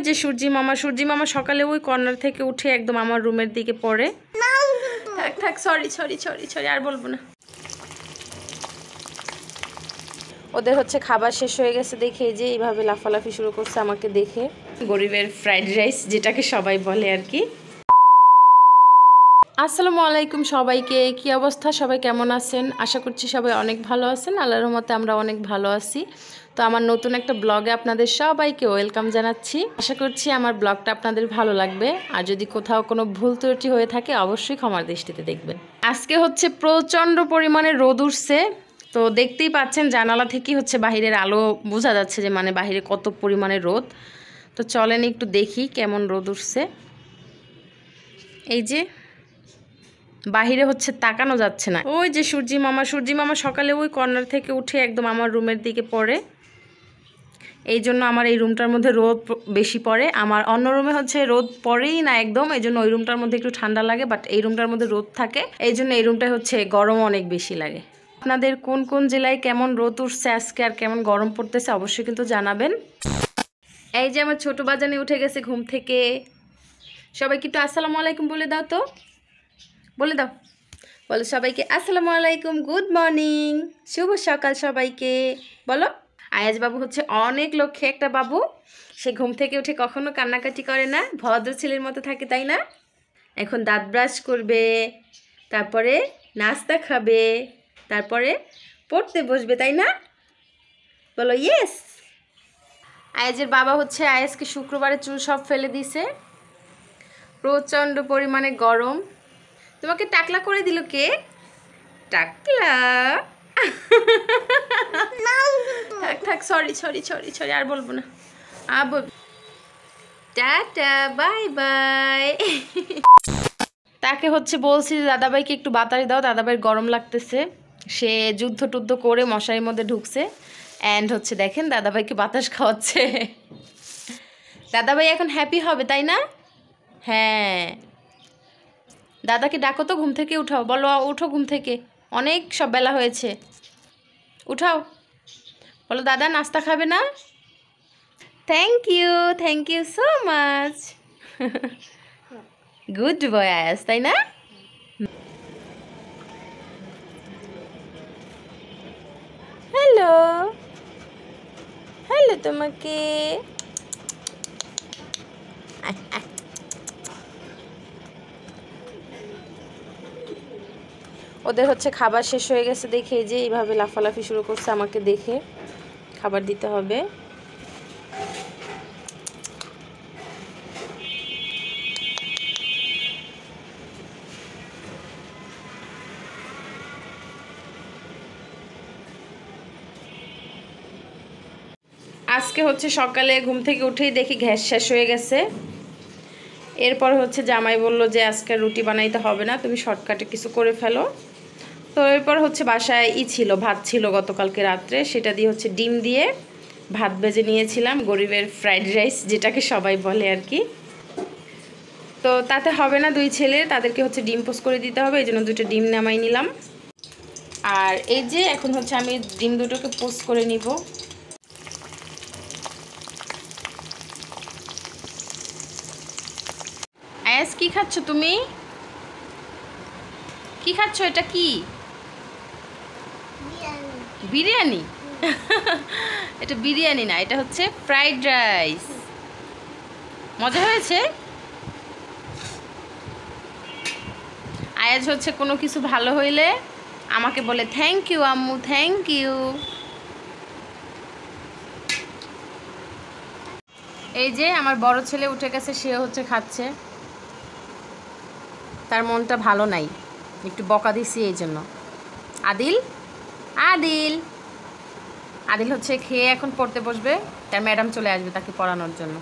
যে সূর্যি মামা সকালে ওই কর্নার থেকে উঠে একদম আমার রুমের দিকে পড়ে। থাক থাক, সরি সরি সরি সরি, আর বলবো না। ওদের হচ্ছে খাবার শেষ হয়ে গেছে দেখে যে এইভাবে লাফালাফি শুরু করছে আমাকে দেখে। গরিবের ফ্রাইড রাইস যেটাকে সবাই বলে আর কি। আসসালামু আলাইকুম সবাইকে, কি অবস্থা, সবাই কেমন আছেন? আশা করছি সবাই অনেক ভালো আছেন। আল্লাহর রহমতে আমরা অনেক ভালো আছি। তো আমার নতুন একটা ব্লগে আপনাদের সবাইকে ওয়েলকাম জানাচ্ছি। আশা করছি আমার ব্লগটা আপনাদের ভালো লাগবে। আর যদি কোথাও কোনো ভুল ত্রুটি হয়ে থাকে অবশ্যই ক্ষমার দৃষ্টিতে দেখবেন। আজকে হচ্ছে প্রচণ্ড পরিমাণে রোদ উঠছে। তো দেখতেই পাচ্ছেন জানালা থেকেই হচ্ছে বাহিরের আলো বোঝা যাচ্ছে যে মানে বাহিরে কত পরিমাণে রোদ। তো চলেন একটু দেখি কেমন রোদ উঠছে। এই যে বাহিরে হচ্ছে তাকানো যাচ্ছে না। ওই যে সূর্যি মামা সকালে ওই কর্নার থেকে উঠে একদম আমার রুমের দিকে পড়ে। এই জন্য আমার এই রুমটার মধ্যে রোদ বেশি পড়ে। আমার অন্য রুমে হচ্ছে রোদ পড়েই না একদম, এই জন্য ওই রুমটার মধ্যে একটু ঠান্ডা লাগে, বাট এই রুমটার মধ্যে রোদ থাকে, এই জন্য এই রুমটায় হচ্ছে গরম অনেক বেশি লাগে। আপনাদের কোন কোন জেলায় কেমন রোদ উঠছে আজকে আর কেমন গরম পড়তেছে অবশ্যই কিন্তু জানাবেন। এই যে আমার ছোট বাজানে উঠে গেছে ঘুম থেকে। সবাইকে একটু আসসালামু আলাইকুম বলে দাও তো, বলে দাও, বলো সবাইকে আসসালামু আলাইকুম, গুড মর্নিং, শুভ সকাল সবাইকে বলো। আয়াজ বাবু হচ্ছে অনেক লক্ষ্যে একটা বাবু। সে ঘুম থেকে উঠে কখনো কান্নাকাটি করে না, ভদ্র ছেলের মতো থাকে, তাই না? এখন দাঁত ব্রাশ করবে, তারপরে নাস্তা খাবে, তারপরে পড়তে বসবে, তাই না? বলো ইয়েস। আয়াজের বাবা হচ্ছে আয়াজকে শুক্রবারে চুল সব ফেলে দিছে। প্রচণ্ড পরিমাণে গরম। তোমাকে টাকলা করে দিল কে? টাকলা। থাক থাক, সরি সরি সরি সরি, আর বলবো না, আর বলবো। Tata, bye bye. তাকে হচ্ছে বলছি যে দাদাভাইকে একটু বাতাস দাও, দাদাভাইয়ের গরম লাগতেছে। সে যুদ্ধ টুদ্ধ করে মশারির মধ্যে ঢুকছে, অ্যান্ড হচ্ছে দেখেন দাদাভাইকে বাতাস খাওয়াচ্ছে। দাদাভাই এখন হ্যাপি হবে, তাই না? হ্যাঁ, দাদাকে ডাকো তো, ঘুম থেকে উঠাও, বলো উঠো ঘুম থেকে, অনেক সব বেলা হয়েছে, উঠাও, বলো দাদা নাস্তা খাবে না? Thank you so much. Good boy আয়াস, তাই না? হ্যালো হ্যালো তোমাকে। ওদের হচ্ছে খাবার শেষ হয়ে গেছে দেখে যে এইভাবে লাফালাফি শুরু করছে আমাকে দেখে। খাবার দিতে হবে। আজকে হচ্ছে সকালে ঘুম থেকে উঠেই দেখি গ্যাস শেষ হয়ে গেছে। এরপর হচ্ছে জামাই বলল যে আজকে রুটি বানাইতে হবে না, তুমি শর্টকাটে কিছু করে ফেলো। তো এরপর হচ্ছে বাসায় ছিল, ভাত ছিল গতকালকে রাত্রে, সেটা দিয়ে হচ্ছে ডিম দিয়ে ভাত ভেজে নিয়েছিলাম। গরিবের ফ্রাইড রাইস যেটাকে সবাই বলে আর কি। তো তাতে হবে না, দুই ছেলে, তাদেরকে হচ্ছে ডিম পোস্ট করে দিতে হবে, এই জন্য দুটো ডিম নামাই নিলাম। আর এই যে এখন হচ্ছে আমি ডিম দুটোকে পোস্ট করে নিব। আয়াস কি খাচ্ছ তুমি? কি খাচ্ছ? এটা কি? বিরিয়ানি। এটা বিরিয়ানি না, এটা হচ্ছে ফ্রাইড রাইস। মজা হয়েছে? আয়াজ হচ্ছে কোনো কিছু ভালো হইলে আমাকে বলে থ্যাংক ইউ আম্মু, থ্যাংক ইউ। এই যে আমার বড় ছেলে উঠে গেছে, সে হচ্ছে খাচ্ছে। তার মনটা ভালো নাই, একটু বকা দিছি এই জন্য। আদিল আদিল আদিল হচ্ছে খেয়ে এখন পড়তে বসবে, তার ম্যাডাম চলে আসবে তাকে পড়ানোর জন্য।